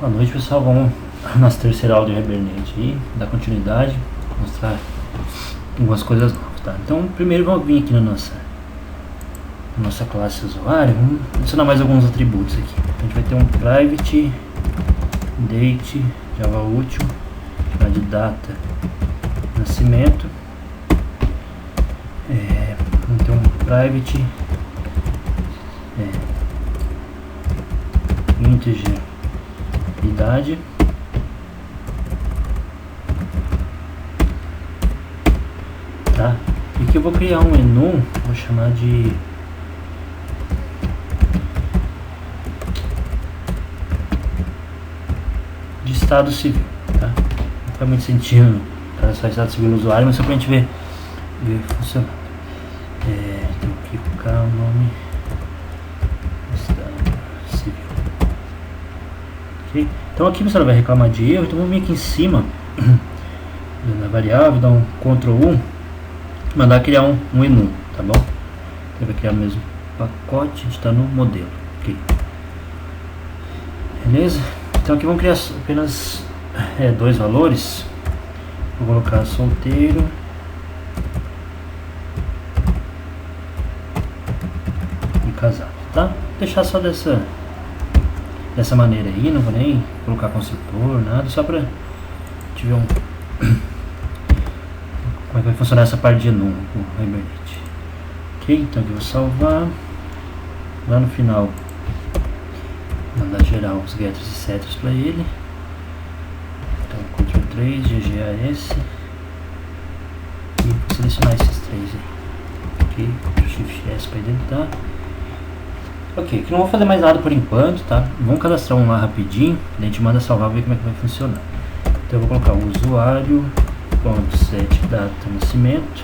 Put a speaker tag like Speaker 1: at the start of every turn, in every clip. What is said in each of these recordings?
Speaker 1: Boa noite, pessoal. Vamos nossa terceira aula de Hibernate aí, dar continuidade, mostrar algumas coisas novas, tá? Então, primeiro vamos vir aqui na nossa classe usuário, vamos adicionar mais alguns atributos aqui. A gente vai ter um private, date, Java útil, chamar de data, nascimento. Vamos ter um private, integer, idade, tá? E aqui eu vou criar um menu, vou chamar de estado civil, tá? Não faz muito sentido só estado civil no usuário, mas só pra gente ver funcionando. Tenho que colocar o nome estado civil. Okay? Então aqui você vai reclamar de erro, então vamos vir aqui em cima na variável, dar um Ctrl+, mandar criar um menu, tá bom? Ele vai criar o mesmo pacote, a gente está no modelo, ok? Beleza? Então aqui vamos criar apenas dois valores. Vou colocar solteiro e casado, tá? Vou deixar só dessa maneira aí, não vou nem colocar construtor, nada, só pra te ver como é que vai funcionar essa parte de enum com o Hibernate. Ok, então aqui eu vou salvar. Lá no final mandar gerar os getters e setters para ele. Então Ctrl 3, GGAS e vou selecionar esses três aí. Ok, Ctrl Shift S para editar. Ok, aqui não vou fazer mais nada por enquanto, tá? Vamos cadastrar um lá rapidinho, a gente manda salvar e ver como é que vai funcionar. Então eu vou colocar o usuário, set data nascimento,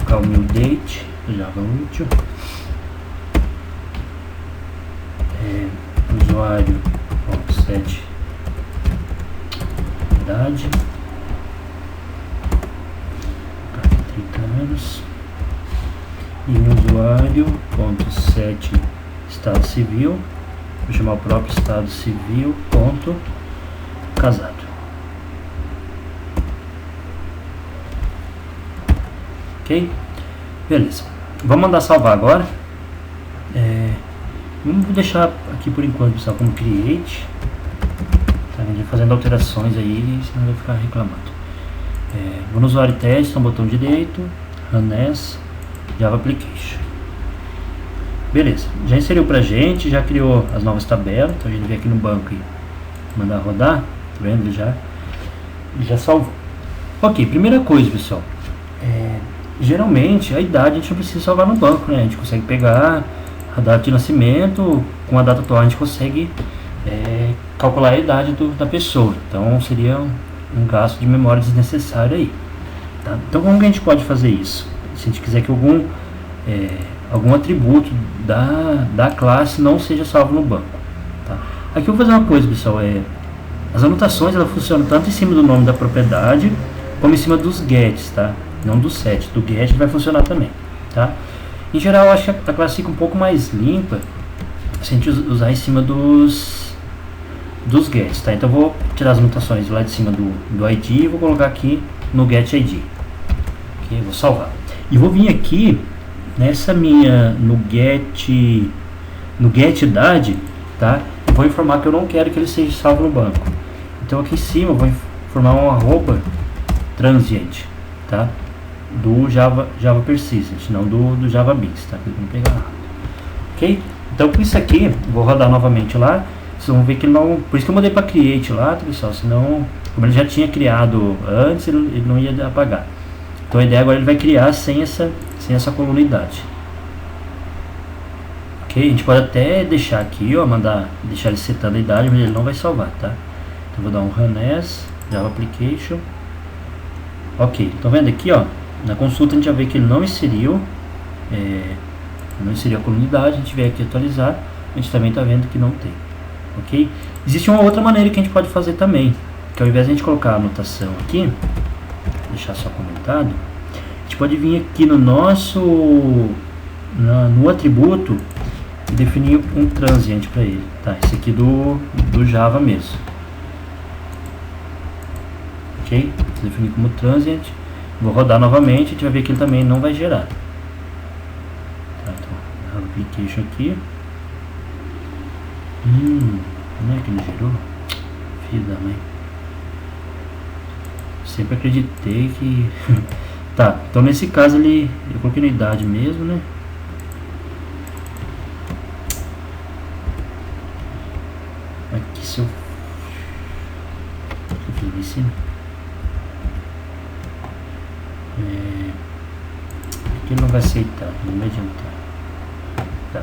Speaker 1: colocar o new date, Java útil, usuário, set idade, 30 anos, e usuário, set estado civil, vou chamar o próprio estado civil, casado. Ok? Beleza. Vamos mandar salvar agora. Vamos deixar aqui por enquanto, pessoal, como create. Tá fazendo alterações aí, senão vai ficar reclamando. Vou no usuário teste, então botão direito, run as, Java application. Beleza, já inseriu pra gente, já criou as novas tabelas, então a gente vem aqui no banco e mandar rodar, tá vendo? Ele já salvou. Ok, primeira coisa, pessoal, geralmente a idade a gente não precisa salvar no banco, né? A gente consegue pegar a data de nascimento, com a data atual a gente consegue calcular a idade da pessoa, então seria um gasto de memória desnecessário aí, tá? Então como que a gente pode fazer isso? Se a gente quiser que algum atributo da classe não seja salvo no banco, tá? Aqui eu vou fazer uma coisa, pessoal, as anotações elas funcionam tanto em cima do nome da propriedade como em cima dos gets, tá? Não do set, do get vai funcionar também, tá? Em geral eu acho que a classe fica um pouco mais limpa se a gente usar em cima dos gets, tá? Então eu vou tirar as anotações lá de cima do ID e vou colocar aqui no get ID, ok? Vou salvar e vou vir aqui nessa no get idade, tá? Eu vou informar que eu não quero que ele seja salvo no banco, então aqui em cima eu vou informar um arroba transient, tá? Do Java Persistent, não do Java Beans, tá? Vamos pegar errado. Ok? Então com isso aqui, vou rodar novamente lá. Vocês vão ver que ele não. Por isso que eu mandei para create lá, tá, pessoal? Senão, como ele já tinha criado antes, ele não ia apagar. Então a ideia agora ele vai criar sem essa coluna idade. Ok? A gente pode até deixar aqui, ó, deixar ele setando a idade, mas ele não vai salvar, tá? Então vou dar um run as, Java application. Ok, estão vendo aqui, ó? Na consulta a gente já vê que ele não inseriu a comunidade. A gente vem aqui atualizar, a gente também está vendo que não tem, ok? Existe uma outra maneira que a gente pode fazer também, que ao invés de a gente colocar a anotação aqui, deixar só comentado, a gente pode vir aqui no atributo e definir um transiente para ele, tá? Esse aqui do Java mesmo, ok? Vou definir como transient, vou rodar novamente, a gente vai ver que ele também não vai gerar, tá? Então, application aqui, não é que ele gerou? Filho da mãe, sempre acreditei que tá, então nesse caso eu coloquei na idade mesmo, né? Aqui se eu fiz em cima, aqui ele não vai aceitar, não vai adiantar, tá?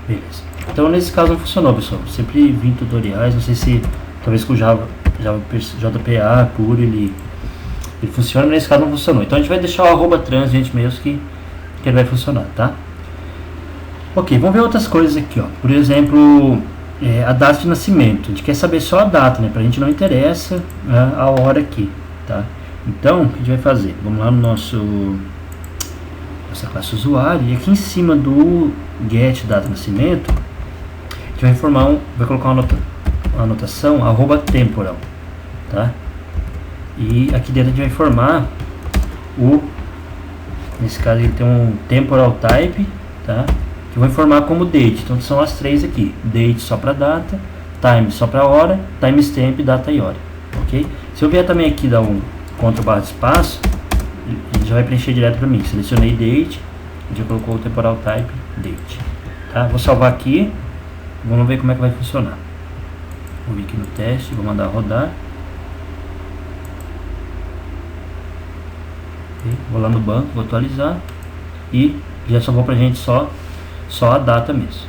Speaker 1: Beleza. Então nesse caso não funcionou, pessoal. Sempre vi em tutoriais, não sei se talvez com o JPA puro ele funciona, mas nesse caso não funcionou. Então a gente vai deixar o arroba transient mesmo que ele vai funcionar, tá? Ok, vamos ver outras coisas aqui, ó. Por exemplo, a data de nascimento. A gente quer saber só a data, né? Pra gente não interessa a hora aqui, tá? Então, o que a gente vai fazer? Vamos lá no nossa classe usuário, e aqui em cima do get data de nascimento, a gente vai colocar uma anotação @temporal, tá? E aqui dentro a gente vai informar nesse caso ele tem um temporal type, tá? Que eu vou informar como date. Então são as três aqui: date só para data, time só para hora, timestamp, data e hora, ok? Se eu vier também aqui dar um Ctrl / ele já vai preencher direto para mim. Selecionei date, já colocou o temporal type date, tá? Vou salvar aqui, vamos ver como é que vai funcionar. Vou vir aqui no teste, vou mandar rodar. Okay. Vou lá no banco, vou atualizar e já salvou pra gente só a data mesmo.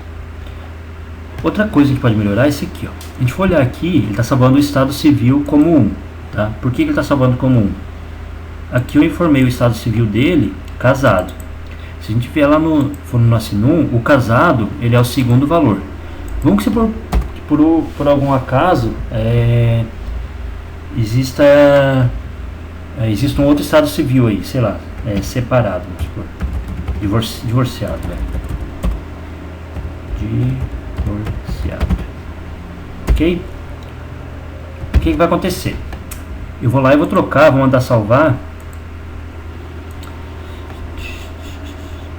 Speaker 1: Outra coisa que pode melhorar é esse aqui, ó. A gente for olhar aqui, ele está salvando o estado civil como 1, tá? Por que ele está salvando como 1? Aqui eu informei o estado civil dele, casado. Se a gente vier lá for no Assinum, o casado, ele é o segundo valor. Vamos que se por algum acaso existe um outro estado civil aí, sei lá, separado, vamos supor, divorciado, né? Divorciado, ok? O que vai acontecer? Eu vou lá e vou trocar, vou mandar salvar.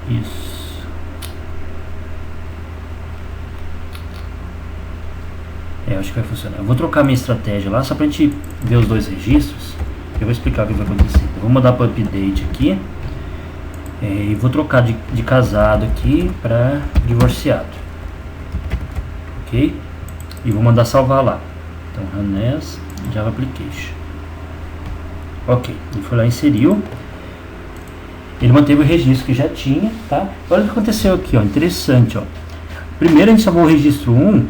Speaker 1: Isso. Acho que vai funcionar. Eu vou trocar minha estratégia lá só pra gente ver os dois registros. Eu vou explicar o que vai acontecer. Eu vou mandar para update aqui e vou trocar de casado aqui para divorciado, ok? E vou mandar salvar lá. Então Ranes Java Application, ok? Ele foi lá e inseriu. Ele manteve o registro que já tinha, tá? Olha o que aconteceu aqui, ó, interessante, ó. Primeiro a gente salvou o registro 1,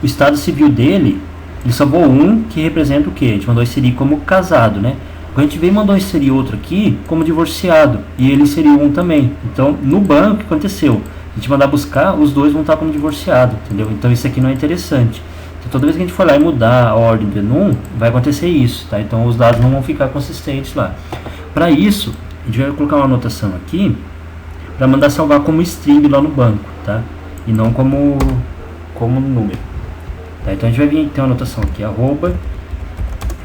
Speaker 1: o estado civil dele, ele salvou um que representa o que? A gente mandou inserir como casado, né? Quando a gente veio e mandou inserir outro aqui como divorciado, e ele inseriu um também. Então no banco o que aconteceu? A gente mandar buscar, os dois vão estar como divorciado, entendeu? Então isso aqui não é interessante. Então toda vez que a gente for lá e mudar a ordem do enum, vai acontecer isso, tá? Então os dados não vão ficar consistentes lá. Para isso, a gente vai colocar uma anotação aqui para mandar salvar como string lá no banco, tá? E não como número, tá? Então a gente vai vir ter uma anotação aqui,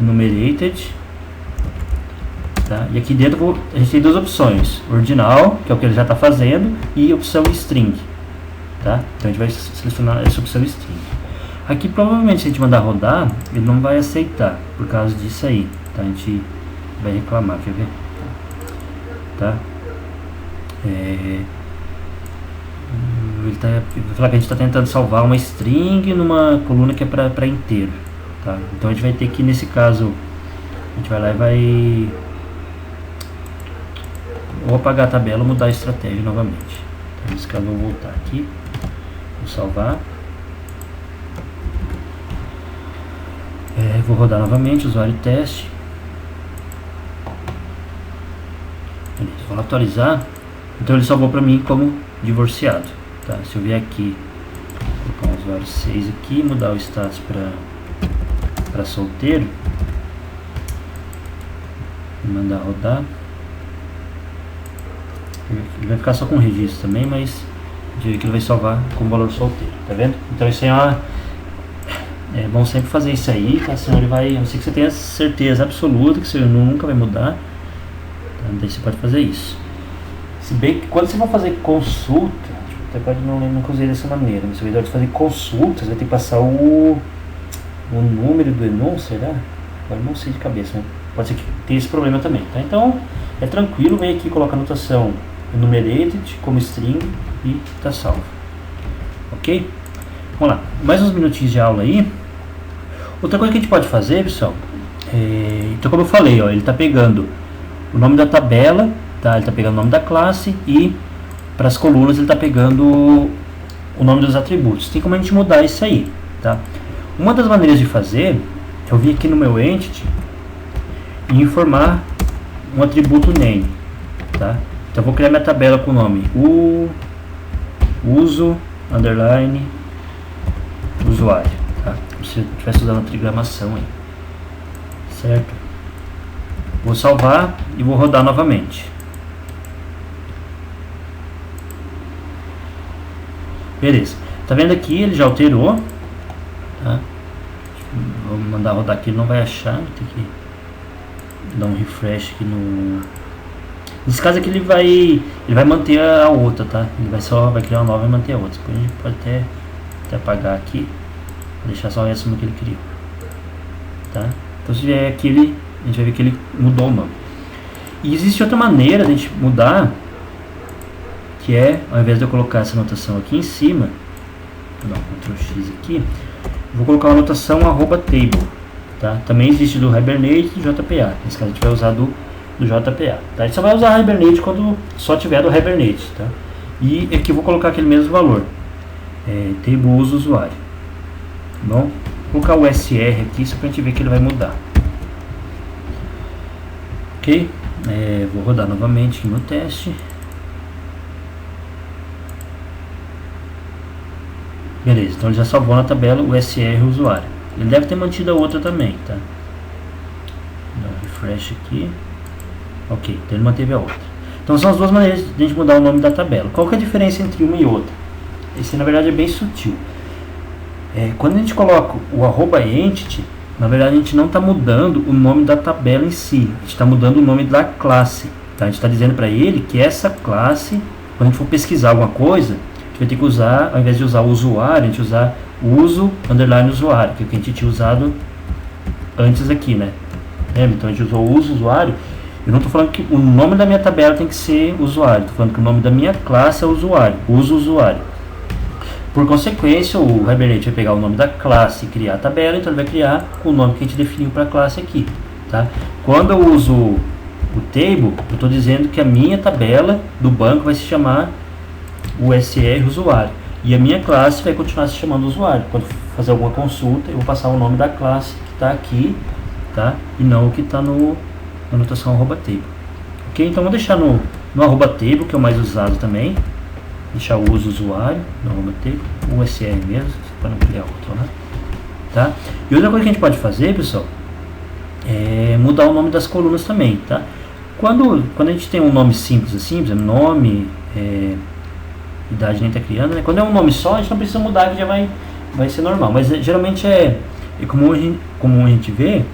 Speaker 1: @enumerated, tá? E aqui dentro a gente tem duas opções: ordinal, que é o que ele já está fazendo, e opção string, tá? Então a gente vai selecionar essa opção string. Aqui provavelmente se a gente mandar rodar, ele não vai aceitar por causa disso aí, tá? A gente vai reclamar, quer ver? Tá? Ele vai falar que a gente está tentando salvar uma string numa coluna que é para inteiro, tá? Então a gente vai ter que, nesse caso, a gente vai lá e vai ou apagar a tabela ou mudar a estratégia novamente. Então, nesse caso eu vou voltar aqui, vou salvar, vou rodar novamente, usuário teste. Beleza, vou atualizar. Então ele salvou para mim como divorciado, tá? Se eu vier aqui, colocar um usuário 6 aqui, mudar o status para solteiro, Mandar rodar. Ele vai ficar só com registro também, mas que ele vai salvar com valor solteiro, tá vendo? Então isso aí é bom sempre fazer isso aí, tá? Senão ele vai, a não ser que você tenha certeza absoluta que isso nunca vai mudar, tá? Daí você pode fazer isso. Se bem que quando você for fazer consulta, até pode não usei dessa maneira, mas você vai fazer consulta, você vai ter que passar o número do enum, será? Agora não sei de cabeça, né? Pode ser que tenha esse problema também, tá? Então é tranquilo, vem aqui, coloca a anotação enumerated como string e tá salvo. Ok? Vamos lá, mais uns minutinhos de aula aí. Outra coisa que a gente pode fazer, pessoal, então como eu falei, ó, ele está pegando o nome da tabela, tá? Ele está pegando o nome da classe e para as colunas ele está pegando o nome dos atributos. Tem como a gente mudar isso aí, tá? Uma das maneiras de fazer, eu vim aqui no meu entity e informar um atributo name, tá? Então eu vou criar minha tabela com o nome uso underline usuário, tá? Como se eu estivesse usando a trigramação aí, certo? Vou salvar e vou rodar novamente. Beleza, tá vendo aqui, ele já alterou, tá? Vou mandar rodar aqui, ele não vai achar, tem que dar um refresh aqui no... Nesse caso aqui ele vai manter a outra, tá? Ele vai criar uma nova e manter a outra. Depois a gente pode até apagar aqui, deixar só essa que ele criou, tá? Então se vier aqui, a gente vai ver que ele mudou o nome. E existe outra maneira de a gente mudar, que é, ao invés de eu colocar essa anotação aqui em cima, vou dar um Ctrl X aqui, vou colocar uma anotação @table, tá? Também existe do Hibernate e do JPA. Nesse caso a gente vai usar do JPA, tá? A gente só vai usar Hibernate quando só tiver do Hibernate, tá? E aqui eu vou colocar aquele mesmo valor, table uso usuário, tá bom? Vou colocar o SR aqui só pra gente ver que ele vai mudar. Ok? Vou rodar novamente aqui no teste. Beleza, então ele já salvou na tabela o SR usuário. Ele deve ter mantido a outra também, tá? Dá um refresh aqui. Ok, então ele manteve a outra. Então são as duas maneiras de a gente mudar o nome da tabela. Qual que é a diferença entre uma e outra? Esse na verdade é bem sutil. Quando a gente coloca o @entity, na verdade a gente não está mudando o nome da tabela em si. A gente está mudando o nome da classe, tá? A gente está dizendo para ele que essa classe, quando a gente for pesquisar alguma coisa, a gente vai ter que usar, ao invés de usar o usuário, a gente usar o uso underline usuário, que é o que a gente tinha usado antes aqui, né? Então a gente usou o uso usuário. Eu não estou falando que o nome da minha tabela tem que ser usuário, estou falando que o nome da minha classe é usuário, uso usuário. Por consequência, o Hibernate vai pegar o nome da classe e criar a tabela, então ele vai criar o nome que a gente definiu para a classe aqui, tá? Quando eu uso o table, eu estou dizendo que a minha tabela do banco vai se chamar USR usuário, e a minha classe vai continuar se chamando usuário. Quando fazer alguma consulta, eu vou passar o nome da classe que está aqui, tá? E não o que está na anotação @table. Ok? Então vou deixar no @table, que é o mais usado também. Deixar o uso usuário no @table, o USR mesmo, para não criar outro, né? Tá? E outra coisa que a gente pode fazer, pessoal, é mudar o nome das colunas também, tá? Quando a gente tem um nome simples assim, por exemplo, nome, idade nem está criando, né? Quando é um nome só, a gente não precisa mudar, que já vai ser normal. Mas geralmente é comum a gente ver,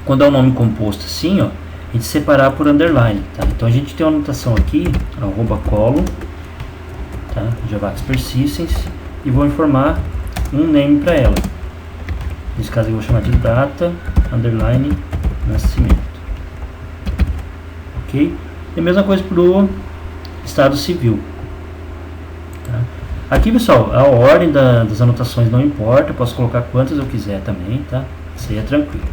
Speaker 1: quando é um nome composto assim, ó, a gente separar por underline, tá? Então a gente tem uma anotação aqui, @column, tá? Javax Persistence, e vou informar um name para ela. Nesse caso eu vou chamar de data underline nascimento. Ok? E a mesma coisa para o estado civil. Tá? Aqui, pessoal, a ordem das anotações não importa, eu posso colocar quantas eu quiser também, tá? Isso aí é tranquilo.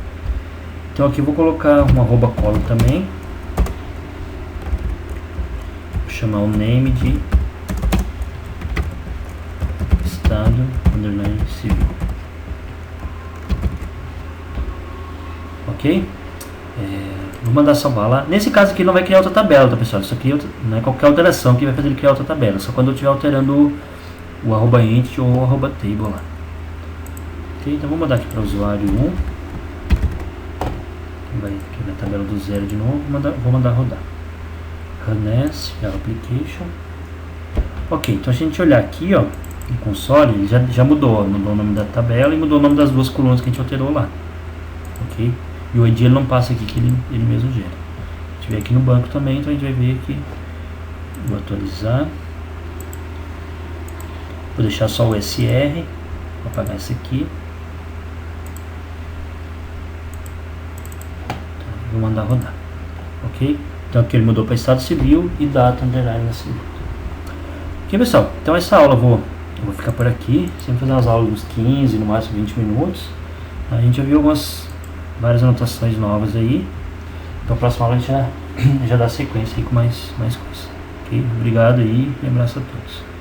Speaker 1: Então aqui eu vou colocar uma @column também. Vou chamar o name de estado underline civil. Ok? Vou mandar salvar lá. Nesse caso aqui não vai criar outra tabela, tá, pessoal? Isso aqui não é qualquer alteração que vai fazer ele criar outra tabela, só quando eu estiver alterando o @entity ou o @table lá. Ok? Então vou mandar aqui para o usuário 1. vai aqui na tabela do zero de novo, vou mandar rodar. Run as, Java Application. Ok, então a gente olhar aqui, ó, no console, ele já mudou o nome da tabela e mudou o nome das duas colunas que a gente alterou lá. Ok? E o ID ele não passa aqui, que ele mesmo gera. A gente vê aqui no banco também, então a gente vai ver aqui. Vou atualizar. Vou deixar só o SR. Vou apagar esse aqui. Então, vou mandar rodar. Ok? Então aqui ele mudou para estado civil e data underline nascimento. Ok, pessoal? Então essa aula eu vou ficar por aqui. Sempre fazer umas aulas uns 15, no máximo 20 minutos. A gente já viu várias anotações novas aí. Então a próxima aula a gente já dá sequência aí com mais coisas. Ok? Obrigado aí e abraço a todos.